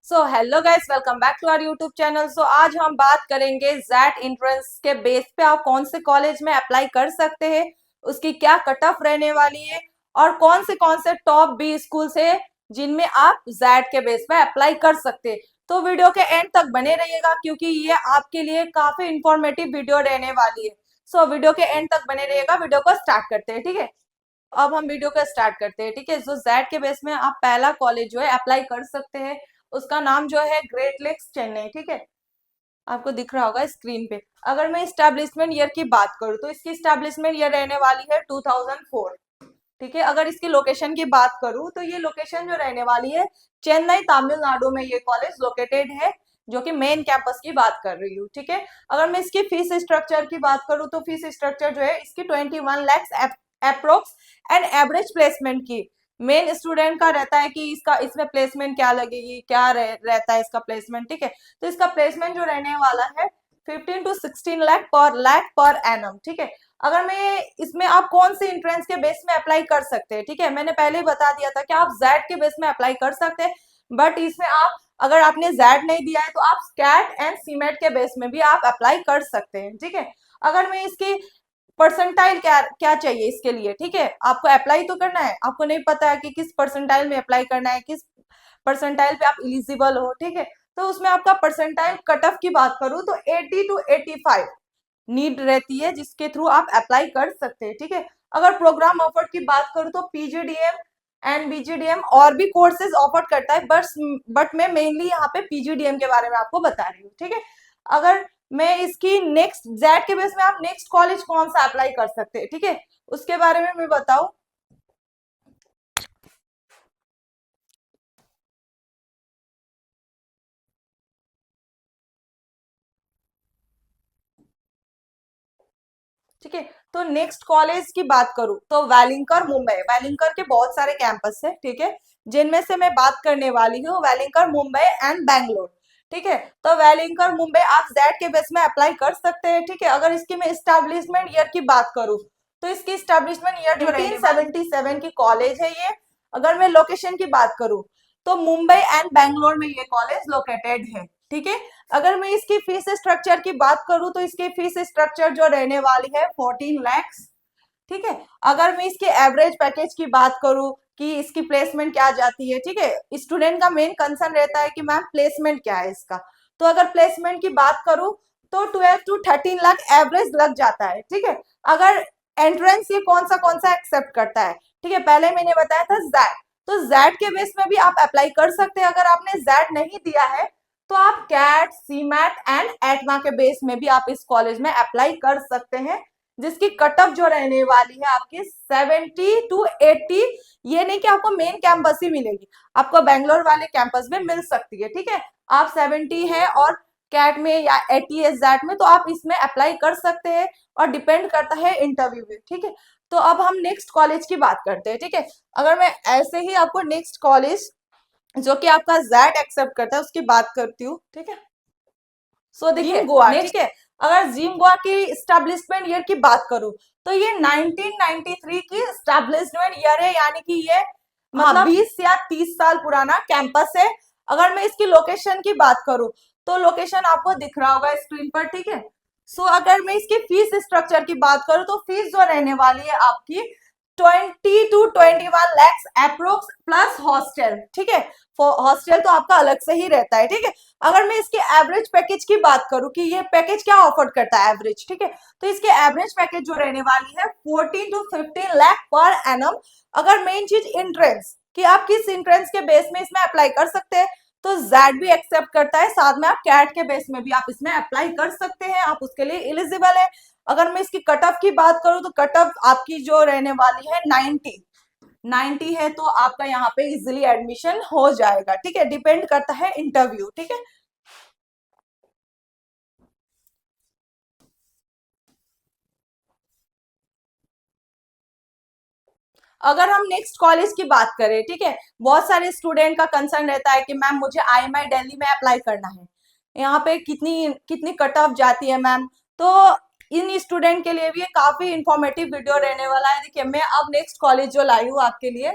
So hello guys, welcome back to our YouTube channel. So आज हम बात करेंगे जैट एंट्रेंस के बेस पे आप कौन से कॉलेज में अप्लाई कर सकते हैं, उसकी क्या कट ऑफ रहने वाली है और कौन से टॉप बी स्कूल है जिनमें आप जैट के बेस पे अप्लाई कर सकते हैं। तो वीडियो के एंड तक बने रहिएगा क्योंकि ये आपके लिए काफी इंफॉर्मेटिव वीडियो रहने वाली है। सो वीडियो के एंड तक बने रहिएगा। वीडियो को स्टार्ट करते हैं, ठीक है। अब हम वीडियो को स्टार्ट करते हैं, ठीक है। जो जैट के बेस में आप पहला कॉलेज जो है अप्लाई कर सकते हैं, उसका नाम जो है ग्रेट लेक्स चेन्नई, ठीक है। आपको दिख रहा होगा स्क्रीन पे। अगर मैं स्टैब्लिशमेंट ईयर की बात करूँ तो इसकी स्टैब्लिशमेंट ईयर रहने वाली है 2004, ठीक है। अगर इसकी लोकेशन की बात करूँ तो ये लोकेशन जो रहने वाली है चेन्नई तमिलनाडु में ये कॉलेज लोकेटेड है, जो कि मेन कैंपस की बात कर रही हूँ, ठीक है। अगर मैं इसकी फीस स्ट्रक्चर की बात करूँ तो फीस स्ट्रक्चर जो है इसकी 21 lakh approx and average placement की मेन स्टूडेंट का रहता है कि इसका इसमें प्लेसमेंट क्या लगेगी, क्या रहता है इसका प्लेसमेंट, ठीक है। तो इसका प्लेसमेंट जो रहने वाला है 15 to 16 लाख पर एनम, ठीक है। अगर मैं इसमें आप कौन से इंट्रेंस के बेस में अप्लाई कर सकते हैं, ठीक है। मैंने पहले ही बता दिया था कि आप जैट के बेस में अप्लाई कर सकते हैं, बट इसमें आप अगर आपने जैट नहीं दिया है तो आप स्कैट एंड सीमेट के बेस में भी आप अप्लाई कर सकते हैं, ठीक है। अगर मैं इसकी परसेंटाइल क्या क्या चाहिए इसके लिए, ठीक है। आपको अप्लाई तो करना है, आपको नहीं पता है कि किस परसेंटाइल में अप्लाई करना है, किस परसेंटाइल पे आप इलिजिबल हो, ठीक है। तो उसमें आपका परसेंटाइल कट ऑफ की बात करूं तो 80 to 85 नीड रहती है, जिसके थ्रू आप अप्लाई कर सकते हैं, ठीक है। अगर प्रोग्राम ऑफर की बात करूं तो पीजीडीएम एंड बीजीडीएम और भी कोर्सेज ऑफर करता है, बट मैं मेनली यहाँ पे पीजीडीएम के बारे में आपको बता रही हूँ, ठीक है। अगर मैं इसकी नेक्स्ट जेड के बेस में आप नेक्स्ट कॉलेज कौन सा अप्लाई कर सकते हैं, ठीक है, उसके बारे में मैं बताऊं। ठीक है, तो नेक्स्ट कॉलेज की बात करूं तो वेलिंकर मुंबई, वेलिंकर के बहुत सारे कैंपस है, ठीक है, जिनमें से मैं बात करने वाली हूँ वेलिंकर मुंबई एंड बैंगलोर, ठीक है। तो वेलिंकर मुंबई आप जेड के बेस में अप्लाई कर सकते हैं, ठीक है। अगर इसकी मैं स्टैब्लिशमेंट ईयर की बात करूं तो इसकी स्टैब्लिशमेंट ईयर 1977 की कॉलेज है ये। अगर मैं लोकेशन की बात करूं तो मुंबई एंड बैंगलोर में ये कॉलेज लोकेटेड है, ठीक है। अगर मैं इसकी फीस स्ट्रक्चर की बात करूं तो इसकी फीस स्ट्रक्चर जो रहने वाली है 14 लैक्स, ठीक है। अगर मैं इसके एवरेज पैकेज की बात करूं कि इसकी प्लेसमेंट क्या जाती है, ठीक है, स्टूडेंट का मेन कंसर्न रहता है कि मैम प्लेसमेंट क्या है इसका। तो अगर प्लेसमेंट की बात करूं तो 12 to 13 लाख एवरेज लग जाता है, ठीक है। अगर एंट्रेंस ये कौन सा एक्सेप्ट करता है, ठीक है, पहले मैंने बताया था जैट, तो जैट के बेस में भी आप अप्लाई कर सकते हैं। अगर आपने जैट नहीं दिया है तो आप कैट सीमैट एंड एटमा के बेस में भी आप इस कॉलेज में अप्लाई कर सकते हैं, जिसकी कट ऑफ जो रहने वाली है आपकी 70 to 80। ये नहीं कि आपको मेन कैंपस ही मिलेगी, आपको बेंगलोर वाले कैंपस में मिल सकती है, ठीक है। आप 70 है और कैट में या 80 है जैट में, तो आप इसमें अप्लाई कर सकते हैं और डिपेंड करता है इंटरव्यू में, ठीक है। तो अब हम नेक्स्ट कॉलेज की बात करते हैं, ठीक है। अगर मैं ऐसे ही आपको नेक्स्ट कॉलेज जो कि आपका जैट एक्सेप्ट करता है उसकी बात करती हूँ, ठीक है। सो देखिए गोवा, ठीक है। अगर जिम गोवा की स्टैब्लिशमेंट ईयर की बात करूं तो ये 1993 की स्टैब्लिशमेंट ईयर है, यानी कि ये मतलब 20 या 30 साल पुराना कैंपस है। अगर मैं इसकी लोकेशन की बात करूं तो लोकेशन आपको दिख रहा होगा स्क्रीन पर, ठीक है। सो अगर मैं इसकी फीस स्ट्रक्चर की बात करूं तो फीस जो रहने वाली है आपकी 20 to 21 lakhs approx plus hostel, ठीक है। हॉस्टल तो आपका अलग से ही रहता है, ठीक है। अगर मैं इसके एवरेज पैकेज की बात करूं कि ये पैकेज क्या ऑफर करता है एवरेज, ठीक है, तो इसके एवरेज पैकेज जो रहने वाली है 14 to 15 लाख पर एनम। अगर मेन चीज इंट्रेंस कि आप किस इंट्रेंस के बेस में इसमें अप्लाई कर सकते हैं, तो जैड भी एक्सेप्ट करता है, साथ में आप कैट के बेस में भी आप इसमें अप्लाई कर सकते हैं, आप उसके लिए एलिजिबल है। अगर मैं इसकी कट ऑफ की बात करूं तो कट ऑफ आपकी जो रहने वाली है 90 है, तो आपका यहाँ पे इजिली एडमिशन हो जाएगा, ठीक है। डिपेंड करता है इंटरव्यू, ठीक है। अगर हम नेक्स्ट कॉलेज की बात करें, ठीक है, बहुत सारे स्टूडेंट का कंसर्न रहता है कि मैम मुझे आईएमआई दिल्ली में अप्लाई करना है, यहाँ पे कितनी कितनी कट ऑफ जाती है मैम। तो इन स्टूडेंट के लिए भी काफी इंफॉर्मेटिव वीडियो रहने वाला है। देखिए मैं अब नेक्स्ट कॉलेज जो लाई हूँ आपके लिए,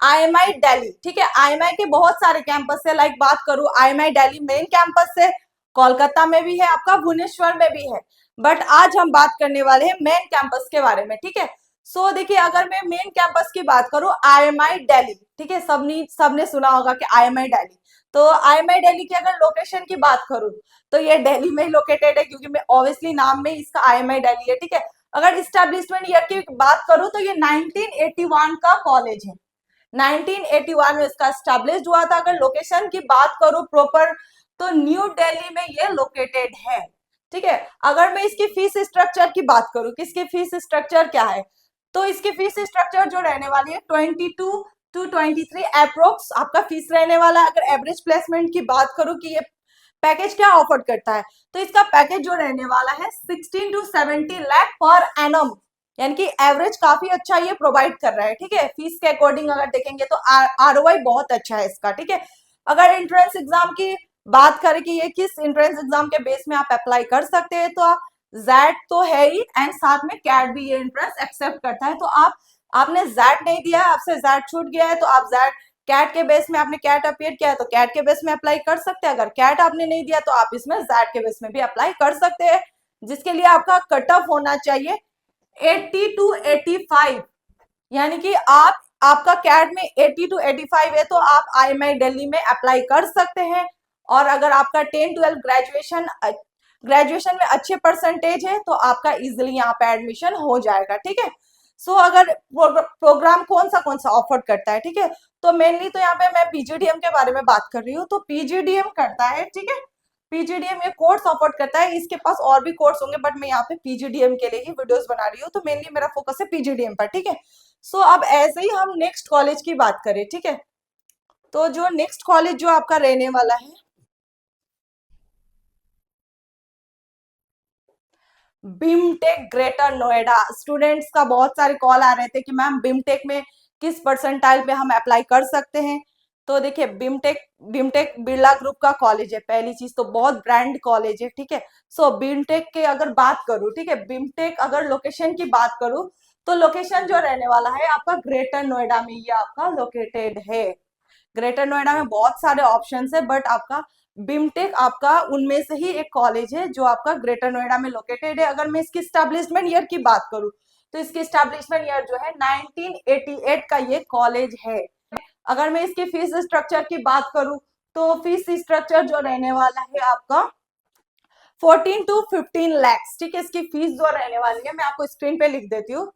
IMI दिल्ली, ठीक है। IMI के बहुत सारे कैंपस है, लाइक बात करूं IMI दिल्ली मेन कैंपस है, कोलकाता में भी है, आपका भुवनेश्वर में भी है, बट आज हम बात करने वाले हैं मेन कैंपस के बारे में, ठीक है। सो देखिए, अगर मैं मेन कैंपस की बात करूं IMI दिल्ली, ठीक है, सबने सुना होगा कि IMI दिल्ली। तो IMI दिल्ली की अगर लोकेशन की बात करूं तो ये दिल्ली में ही लोकेटेड है, क्योंकि मैं ऑब्वियसली नाम में इसका IMI दिल्ली है, ठीक है। अगर इस्टेब्लिशमेंट ईयर की बात करूं तो ये 1981 का कॉलेज है, 1981 में इसका स्टैब्लिश हुआ था। अगर लोकेशन की बात करूं प्रॉपर तो न्यू दिल्ली में ये लोकेटेड है, ठीक है। अगर मैं इसकी फीस स्ट्रक्चर की बात करूं कि इसकी फीस स्ट्रक्चर क्या है, तो इसकी फीस स्ट्रक्चर जो रहने वाली है 22 to 23 अप्रोक्स आपका फीस रहने वाला है। अगर एवरेज प्लेसमेंट की बात करूं कि ये पैकेज क्या ऑफर करता है, तो इसका पैकेज जो रहने वाला है 16 to 70 लाख पर एनम, यानी कि एवरेज काफी अच्छा ये प्रोवाइड कर रहा है, ठीक है। फीस के अकॉर्डिंग अगर देखेंगे तो ROI बहुत अच्छा है इसका, ठीक है। अगर एंट्रेंस एग्जाम की बात करें कि ये किस एंट्रेंस एग्जाम के बेस में आप अप्लाई कर सकते हैं, तो आप जैट तो है ही, एंड साथ में कैट भी ये एंट्रेंस एक्सेप्ट करता है। तो आपने जैट नहीं दिया है, आपसे जैट छूट गया है, तो आप जैट कैट के बेस में आपने कैट अपीयर किया है तो कैट के बेस में अप्लाई कर सकते हैं। अगर कैट आपने नहीं दिया तो आप इसमें जैट के बेस में भी अप्लाई कर सकते हैं, जिसके लिए आपका कट ऑफ होना चाहिए 80 to 85, यानी कि आपका कैट में 80 to 85 है तो आप IMI दिल्ली में अप्लाई कर सकते हैं। और अगर आपका 10-12 ग्रेजुएशन में अच्छे परसेंटेज है तो आपका इजिली यहाँ पे एडमिशन हो जाएगा, ठीक है। सो अगर प्रोग्राम कौन सा ऑफर करता है, ठीक है, तो मेनली तो यहाँ पे मैं PGDM के बारे में बात कर रही हूँ। तो PGDM करता है, ठीक है, PGDM ये कोर्स ऑफर करता है। इसके पास और भी कोर्स होंगे, बट मैं यहाँ पे PGDM के लिए ही वीडियोस बना रही हूँ, तो मेनली मेरा फोकस है PGDM पर, ठीक है। सो अब ऐसे ही हम नेक्स्ट कॉलेज की बात करें, ठीक है, तो जो नेक्स्ट कॉलेज जो आपका रहने वाला है बिमटेक ग्रेटर नोएडा। स्टूडेंट्स का बहुत सारे कॉल आ रहे थे कि मैम बिमटेक में किस परसेंटाइल पे हम अप्लाई कर सकते हैं। तो देखिए, बिमटेक बिमटेक बिरला ग्रुप का कॉलेज है, पहली चीज तो बहुत ब्रांड कॉलेज है, ठीक है। सो बिमटेक के अगर बात करूं, ठीक है, बिमटेक अगर लोकेशन की बात करूं तो लोकेशन जो रहने वाला है आपका ग्रेटर नोएडा में ये आपका लोकेटेड है। ग्रेटर नोएडा में बहुत सारे ऑप्शंस है, बट आपका बिमटेक आपका उनमें से ही एक कॉलेज है जो आपका ग्रेटर नोएडा में लोकेटेड है। अगर मैं इसकी स्टैब्लिशमेंट ईयर की बात करूं तो इसकी स्टैब्लिशमेंट ईयर जो है 1988 का ये कॉलेज है। अगर मैं इसकी फीस स्ट्रक्चर की बात करूं तो फीस स्ट्रक्चर जो रहने वाला है आपका 14 to 15 लैक्स, ठीक है। इसकी फीस जो रहने वाली है मैं आपको स्क्रीन पे लिख देती हूँ,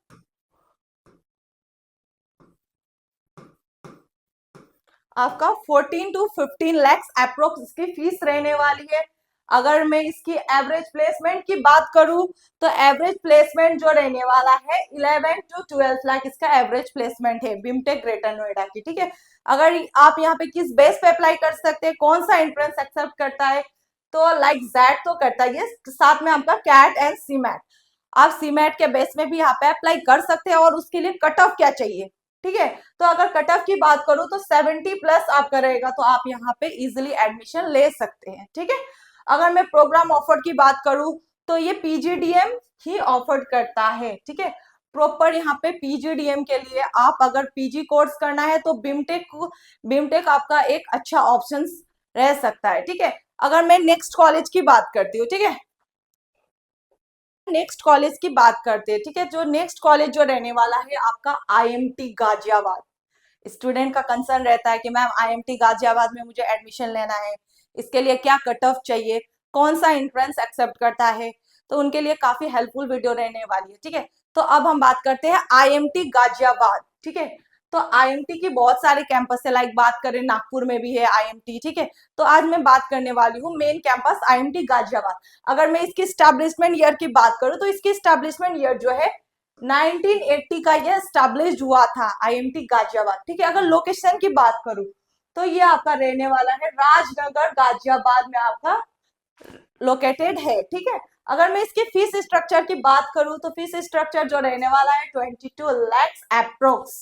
आपका 14 to 15 लैक्स अप्रोक्स इसकी फीस रहने वाली है। अगर मैं इसकी एवरेज प्लेसमेंट की बात करूं तो एवरेज प्लेसमेंट जो रहने वाला है 11 to 12 लाख इसका एवरेज प्लेसमेंट है बिमटेक ग्रेटर नोएडा की, ठीक है। अगर आप यहाँ पे किस बेस पे अप्लाई कर सकते हैं, कौन सा एंट्रेंस एक्सेप्ट करता है, तो लाइक जैट तो करता ही है, साथ में आपका कैट एंड सीमैट। आप सीमैट के बेस में भी यहाँ पे अप्लाई कर सकते हैं। और उसके लिए कट ऑफ क्या चाहिए, ठीक है, तो अगर कट ऑफ की बात करूं तो 70 प्लस आपका रहेगा तो आप यहाँ पे इजिली एडमिशन ले सकते हैं, ठीक है। अगर मैं प्रोग्राम ऑफर की बात करूं तो ये PGDM ही ऑफर करता है, ठीक है। प्रॉपर यहाँ पे PGDM के लिए आप अगर PG कोर्स करना है तो बिमटेक आपका एक अच्छा ऑप्शन रह सकता है, ठीक है। अगर मैं नेक्स्ट कॉलेज की बात करती हूँ, ठीक है, नेक्स्ट कॉलेज की बात करते हैं, ठीक है। जो नेक्स्ट कॉलेज जो रहने वाला है आपका IMT गाजियाबाद। स्टूडेंट का कंसर्न रहता है कि मैम IMT गाजियाबाद में मुझे एडमिशन लेना है, इसके लिए क्या कट ऑफ चाहिए, कौन सा एंट्रेंस एक्सेप्ट करता है, तो उनके लिए काफी हेल्पफुल वीडियो रहने वाली है, ठीक है। तो अब हम बात करते हैं IMT गाजियाबाद, ठीक है। तो IMT की बहुत सारे कैंपस है, लाइक बात करें नागपुर में भी है IMT, ठीक है। तो आज मैं बात करने वाली हूँ मेन कैंपस IMT गाजियाबाद। अगर मैं इसकी स्टैब्लिशमेंट ईयर की बात करूँ तो इसकी स्टैब्लिशमेंट ईयर जो है 1980 का यह स्टैब्लिश हुआ था IMT गाजियाबाद, ठीक है। अगर लोकेशन की बात करूं तो ये आपका रहने वाला है राजनगर गाजियाबाद में आपका लोकेटेड है, ठीक है। अगर मैं इसकी फीस स्ट्रक्चर की बात करूं तो फीस स्ट्रक्चर जो रहने वाला है 22 लैक्स अप्रोक्स,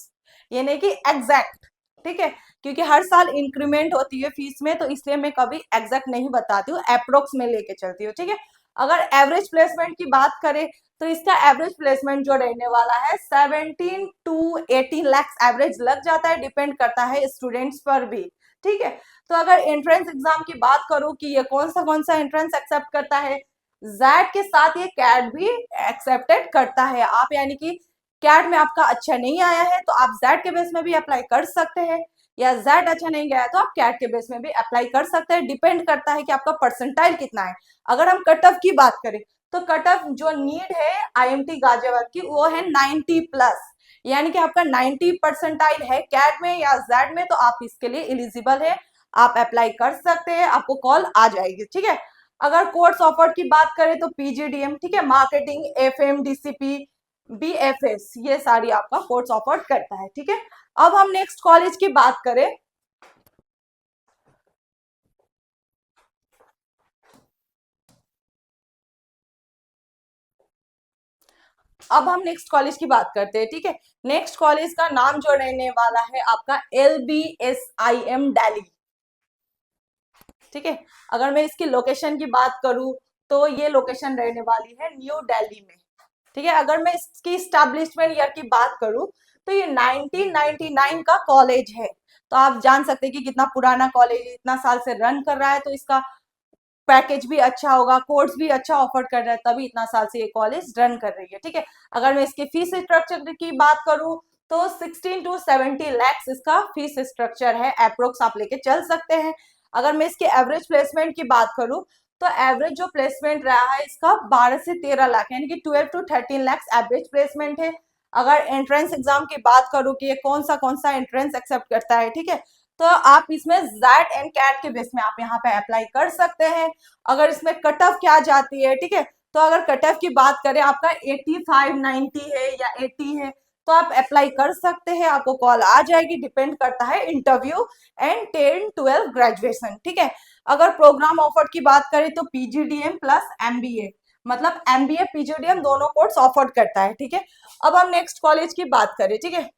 यानी कि एग्जैक्ट, ठीक है, क्योंकि हर साल इंक्रीमेंट होती है फीस में, तो इसलिए मैं कभी एग्जैक्ट नहीं बताती हूँ, अप्रोक्स में लेके चलती हूँ, ठीक है। अगर एवरेज प्लेसमेंट की बात करें तो इसका एवरेज प्लेसमेंट जो रहने वाला है 17 to 18 लाख एवरेज लग जाता है, डिपेंड करता है स्टूडेंट्स पर भी। ठीक है, तो अगर एंट्रेंस एग्जाम की बात करूं कि ये कौन सा एंट्रेंस एक्सेप्ट करता है, जैट के साथ ये कैट भी एक्सेप्टेड करता है। आप यानी कि कैट में आपका अच्छा नहीं आया है तो आप जैट के बेस में भी अप्लाई कर सकते हैं, या जेड अच्छा नहीं गया तो आप कैट के बेस में भी अप्लाई कर सकते हैं, डिपेंड करता है कि आपका परसेंटाइल कितना है। अगर हम कट ऑफ की बात करें तो कट ऑफ जो नीड है आईएमटी गाजियाबाद की वो है 90+, यानी कि आपका 90 परसेंटाइल है कैट में या जेड में, तो आप इसके लिए एलिजिबल है, आप अप्लाई कर सकते हैं, आपको कॉल आ जाएगी। ठीक है, अगर कोर्स ऑफर की बात करें तो पीजीडीएम, ठीक है, मार्केटिंग, एफएम, डीसीपी, बीएफएस, ये सारी आपका कोर्स ऑफर करता है। ठीक है, अब हम नेक्स्ट कॉलेज की बात करें, अब हम नेक्स्ट कॉलेज की बात करते हैं। ठीक है, नेक्स्ट कॉलेज का नाम जो रहने वाला है आपका LBSIM दिल्ली। ठीक है, अगर मैं इसकी लोकेशन की बात करूं तो ये लोकेशन रहने वाली है न्यू दिल्ली में। ठीक है, अगर मैं इसकी स्टैब्लिशमेंट ईयर की बात करूं तो ये 1999 का कॉलेज है, तो आप जान सकते हैं कि कितना पुराना कॉलेज है, इतना साल से रन कर रहा है, तो इसका पैकेज भी अच्छा होगा, कोर्स भी अच्छा ऑफर कर रहा है, तभी इतना साल से ये कॉलेज रन कर रही है। ठीक है, अगर मैं इसके फीस स्ट्रक्चर की बात करूं तो 16 to 70 लाख इसका फीस स्ट्रक्चर है, अप्रोक्स आप लेके चल सकते हैं। अगर मैं इसके एवरेज प्लेसमेंट की बात करूं तो एवरेज जो प्लेसमेंट रहा है इसका 12 से 13 लाख, यानी कि 12 to 13 लाख एवरेज प्लेसमेंट है। अगर एंट्रेंस एग्जाम की बात करूं कि ये कौन सा एंट्रेंस एक्सेप्ट करता है, ठीक है, तो आप इसमें जैट एंड कैट के बेस में आप यहाँ पे अप्लाई कर सकते हैं। अगर इसमें कट ऑफ क्या जाती है, ठीक है, तो अगर कट ऑफ की बात करें आपका 85 90 है या 80 है तो आप अप्लाई कर सकते हैं, आपको कॉल आ जाएगी, डिपेंड करता है इंटरव्यू एंड 10-12 ग्रेजुएशन। ठीक है, अगर प्रोग्राम ऑफर की बात करें तो पीजीडीएम प्लस एमबीए, मतलब एमबीए पीजीडीएम दोनों कोर्स ऑफर करता है। ठीक है, अब हम नेक्स्ट कॉलेज की बात करें। ठीक है,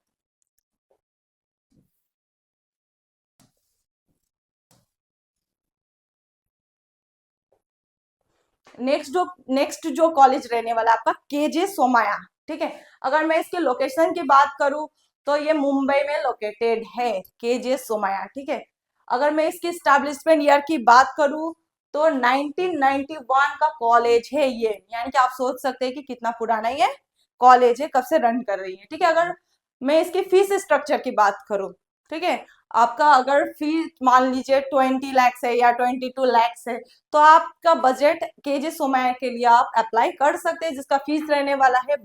नेक्स्ट जो कॉलेज रहने वाला आपका केजे सोमाया। ठीक है, अगर मैं इसके लोकेशन की बात करूं तो ये मुंबई में लोकेटेड है, केजे सोमाया। ठीक है, अगर मैं इसकी स्टैब्लिशमेंट ईयर की बात करूं तो 1991 का कॉलेज है ये, यानी कि आप सोच सकते हैं कि कितना पुराना ये कॉलेज है, कब से रन कर रही है। ठीक है, अगर मैं इसकी फीस स्ट्रक्चर की बात करूं, ठीक है, आपका अगर फीस मान लीजिए 20 लाख है या 22 लाख है, तो आपका बजट केजे सोमाया के लिए आप अप्लाई कर सकते हैं, जिसका फीस रहने वाला है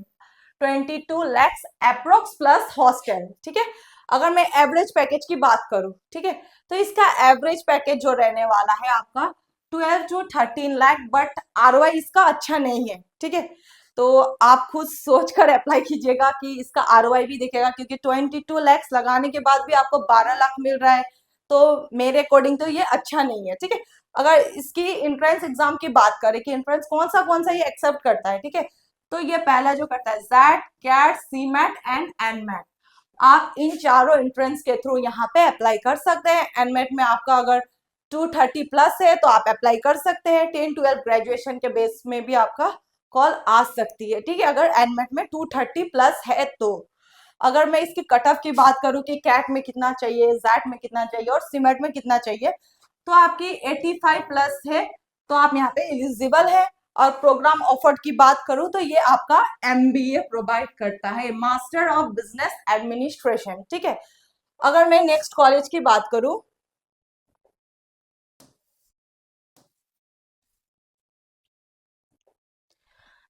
22 लाख अप्रोक्स प्लस हॉस्टल। ठीक है, अगर मैं एवरेज पैकेज की बात करूं, ठीक है, तो इसका एवरेज पैकेज जो रहने वाला है आपका 12 to 13 लाख, बट आरओआई इसका अच्छा नहीं है। ठीक है, तो आप खुद सोच कर अप्लाई कीजिएगा कि इसका आरओआई भी दिखेगा, क्योंकि 22 लाख लगाने के बाद भी आपको 12 लाख मिल रहा है, तो मेरे अकॉर्डिंग तो ये अच्छा नहीं है। ठीक है, अगर इसकी इंट्रेंस एग्जाम की बात करें कि इंट्रेंस कौन सा ये एक्सेप्ट करता है, ठीक है, तो ये पहला जो करता है XAT, CAT, CMAT and NMAT. आप इन चारों एंट्रेंस के थ्रू यहाँ पे अप्लाई कर सकते हैं। एनमेट में आपका अगर 230+ है तो आप अप्लाई कर सकते हैं, 10-12 ग्रेजुएशन के बेस में भी आपका कॉल आ सकती है। ठीक है, अगर एनमेट में 230+ है तो। अगर मैं इसकी कट ऑफ की बात करूं कि कैट में कितना चाहिए, जैट में कितना चाहिए और सीमेट में कितना चाहिए, तो आपकी 85+ है तो आप यहाँ पे एलिजिबल है। और प्रोग्राम ऑफर्ड की बात करूं तो ये आपका एमबीए प्रोवाइड करता है, मास्टर ऑफ बिजनेस एडमिनिस्ट्रेशन। ठीक है, अगर मैं नेक्स्ट कॉलेज की बात करूं,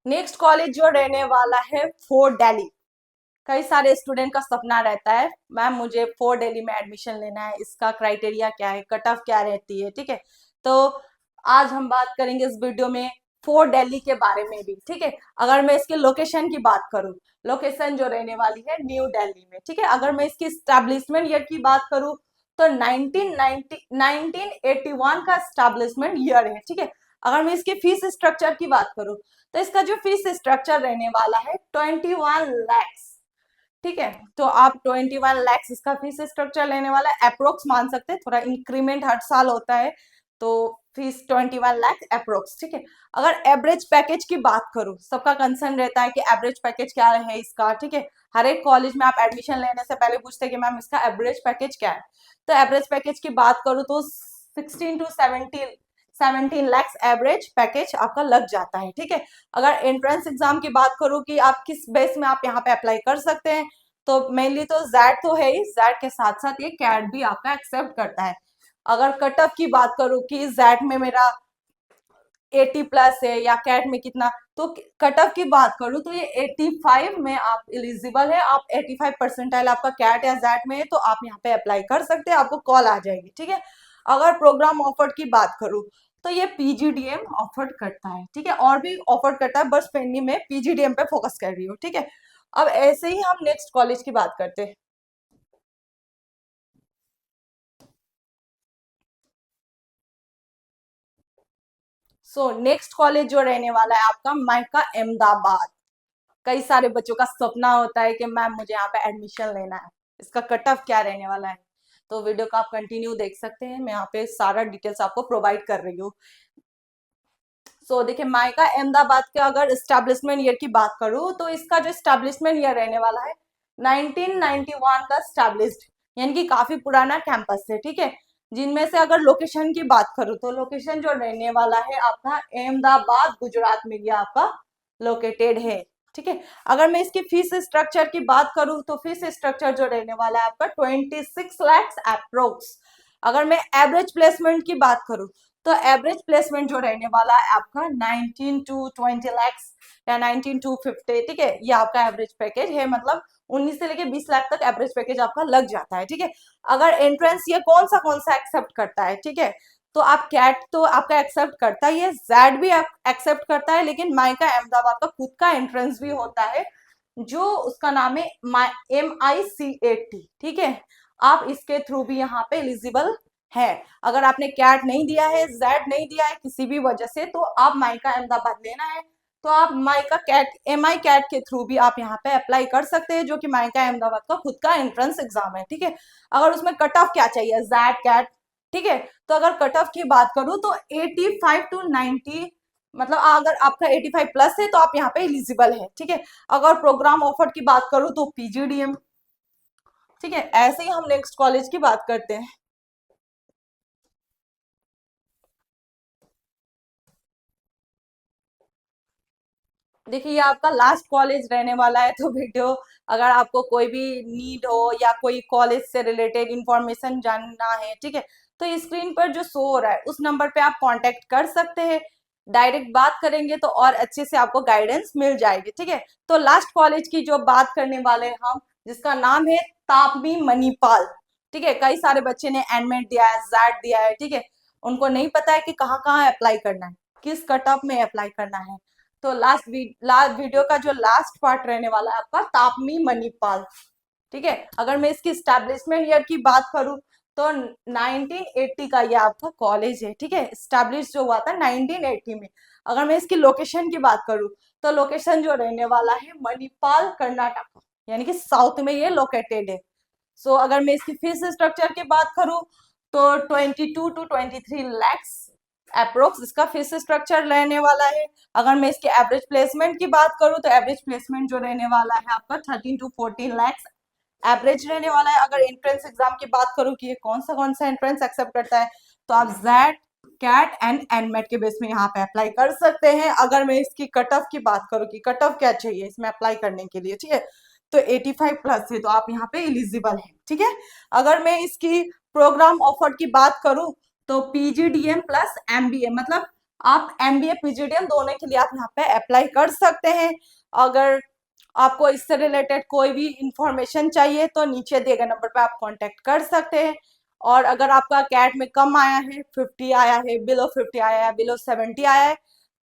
नेक्स्ट कॉलेज जो रहने वाला है फोर्ट दिल्ली। कई सारे स्टूडेंट का सपना रहता है मैम मुझे फोर्ट दिल्ली में एडमिशन लेना है, इसका क्राइटेरिया क्या है, कट ऑफ क्या रहती है। ठीक है, तो आज हम बात करेंगे इस वीडियो में फोर्ट दिल्ली के बारे में भी। ठीक है, अगर मैं इसके लोकेशन की बात करूं, लोकेशन जो रहने वाली है न्यू दिल्ली में। ठीक है, अगर मैं इसकी स्टैब्लिशमेंट ईयर की बात करूं तो 1981 का स्टैब्लिशमेंट ईयर है। ठीक है, अगर मैं इसकी फीस स्ट्रक्चर की बात करूं तो इसका जो फीस स्ट्रक्चर रहने वाला है 21 लाख। ठीक है, तो आप 21 लाख इसका फीस स्ट्रक्चर लेने वाला है, अप्रोक्स मान सकते हैं, थोड़ा इंक्रीमेंट हर साल होता है, तो फीस 21 लाख अप्रोक्स, ठीक है। अगर एवरेज पैकेज की बात करूं, सबका कंसर्न रहता है कि एवरेज पैकेज क्या है इसका, ठीक है। हर एक कॉलेज में आप एडमिशन लेने से पहले पूछते हैं कि मैम इसका एवरेज पैकेज क्या है। तो एवरेज पैकेज की बात करूं तो 16 टू 17 लैक्स एवरेज पैकेज आपका लग जाता है, ठीक है। अगर एंट्रेंस एग्जाम की बात करूं कि आप किस बेस में आप यहाँ पे अप्लाई कर सकते हैं, तो मेनली तो जैट तो है ही, जैट के साथ साथ ये कैट भी आपका एक्सेप्ट करता है। अगर कट ऑफ की बात करूं कि जैट में मेरा 80+ है या कैट में कितना, तो कट ऑफ की बात करूं तो ये 85 में आप एलिजिबल है। आप 85% आपका कैट या जैट में है तो आप यहाँ पे अप्लाई कर सकते हैं, आपको कॉल आ जाएगी, ठीक है। अगर प्रोग्राम ऑफर की बात करूं तो ये पीजीडीएम ऑफर करता है, ठीक है, और भी ऑफर करता है, बस पेंडी में पीजीडीएम पे फोकस कर रही हूँ, ठीक है। अब ऐसे ही हम नेक्स्ट कॉलेज की बात करते हैं। सो नेक्स्ट कॉलेज जो रहने वाला है आपका माइका अहमदाबाद। कई सारे बच्चों का सपना होता है कि मैम मुझे यहाँ पे एडमिशन लेना है, इसका कट ऑफ क्या रहने वाला है। तो वीडियो का आप कंटिन्यू देख सकते हैं, मैं यहाँ पे सारा डिटेल्स आपको प्रोवाइड कर रही हूँ। सो देखिए, माइका अहमदाबाद के अगर स्टैब्लिशमेंट ईयर की बात करूँ तो इसका जो स्टैब्लिशमेंट ईयर रहने वाला है 1991 का स्टैब्लिश्ड, यानी कि काफी पुराना कैंपस है, ठीक है। जिनमें से अगर लोकेशन की बात करूँ तो लोकेशन जो रहने वाला है आपका अहमदाबाद गुजरात में ये आपका लोकेटेड है, ठीक है। अगर मैं इसकी फीस स्ट्रक्चर की बात करूँ तो फीस स्ट्रक्चर जो रहने वाला है आपका 26 लैक्स अप्रोक्स। अगर मैं एवरेज प्लेसमेंट की बात करूँ तो एवरेज प्लेसमेंट जो रहने वाला है आपका 19 टू 20 लैक्स या 19 टू 50, ठीक है। ये आपका एवरेज पैकेज है, मतलब 19 से लेके 20 लाख तक एवरेज पैकेज आपका लग जाता है, ठीक है। अगर एंट्रेंस ये कौन सा एक्सेप्ट करता है, ठीक है, तो आप कैट तो आपका एक्सेप्ट करता ही है, जैड भी एक्सेप्ट करता है, लेकिन माइका अहमदाबाद का खुद का एंट्रेंस भी होता है जो उसका नाम है MICAT, ठीक है। आप इसके थ्रू भी यहाँ पे एलिजिबल है। अगर आपने कैट नहीं दिया है, जेड नहीं दिया है किसी भी वजह से, तो आप माइका अहमदाबाद लेना है तो आप माइका कैट MI कैट के थ्रू भी आप यहाँ पे अप्लाई कर सकते हैं, जो कि माइका अहमदाबाद का खुद का एंट्रेंस एग्जाम है, ठीक है। अगर उसमें कट ऑफ क्या चाहिए, जेड कैट, ठीक है। तो अगर कट ऑफ की बात करूं तो 85 टू 90, मतलब अगर आपका 85+ है तो आप यहाँ पे एलिजिबल है, ठीक है। अगर प्रोग्राम ऑफर की बात करूं तो पीजीडीएम, ठीक है। ऐसे ही हम नेक्स्ट कॉलेज की बात करते हैं। देखिए, ये आपका लास्ट कॉलेज रहने वाला है, तो वीडियो अगर आपको कोई भी नीड हो या कोई कॉलेज से रिलेटेड इंफॉर्मेशन जानना है, ठीक है, तो स्क्रीन पर जो शो हो रहा है उस नंबर पे आप कांटेक्ट कर सकते हैं। डायरेक्ट बात करेंगे तो और अच्छे से आपको गाइडेंस मिल जाएगी, ठीक है। तो लास्ट कॉलेज की जो बात करने वाले हैं हम, जिसका नाम है तापमी मणिपाल, ठीक है। कई सारे बच्चे ने एडमिट दिया है, जैड दिया है, ठीक है, उनको नहीं पता है कि कहाँ कहाँ अप्लाई करना है, किस कट ऑफ में अप्लाई करना है। तो लास्ट वीडियो का जो लास्ट पार्ट रहने वाला है आपका तापमी मणिपाल, ठीक है। अगर मैं इसकी स्टैब्लिशमेंट ईयर की बात करूं तो 1980 का ये आपका कॉलेज है, ठीक है। स्टैब्लिश जो हुआ था 1980 में। अगर मैं इसकी लोकेशन की बात करूं तो लोकेशन जो रहने वाला है मणिपाल कर्नाटक, यानी कि साउथ में ये लोकेटेड है। सो अगर मैं इसकी फीस स्ट्रक्चर की बात करूं तो 22 टू 23 लैक्स अप्रोक्स इसका फीस स्ट्रक्चर रहने वाला है। अगर मैं इसके एवरेज प्लेसमेंट की बात करूं तो एवरेज प्लेसमेंट जो रहने वाला है आपका 13 टू 14 लैक्स एवरेज रहने वाला है। अगर एंट्रेंस एग्जाम की बात करूं कि ये कौन सा एंट्रेंस एक्सेप्ट करता है, तो आप जेड कैट एंड एनमेट के बेस में यहाँ पे अप्लाई कर सकते हैं। अगर मैं इसकी कट ऑफ की बात करूं कि कट ऑफ क्या चाहिए इसमें अप्लाई करने के लिए, ठीक है, तो 85+ है तो आप यहाँ पे एलिजिबल हैं, ठीक है। अगर मैं इसकी प्रोग्राम ऑफर की बात करूं तो पीजीडीएम प्लस एमबीए, मतलब आप एमबीए पीजीडीएम दोनों के लिए आप यहाँ पे अप्लाई कर सकते हैं। अगर आपको इससे रिलेटेड कोई भी इंफॉर्मेशन चाहिए तो नीचे दिए गए नंबर पर आप कांटेक्ट कर सकते हैं। और अगर आपका कैट में कम आया है, 50 आया है, बिलो 50 आया है, बिलो 70 आया है,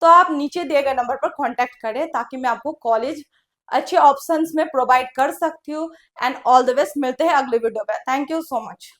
तो आप नीचे दिए गए नंबर पर कांटेक्ट करें ताकि मैं आपको कॉलेज अच्छे ऑप्शंस में प्रोवाइड कर सकती हूँ। एंड ऑल द बेस्ट, मिलते हैं अगले वीडियो में। Thank you so much.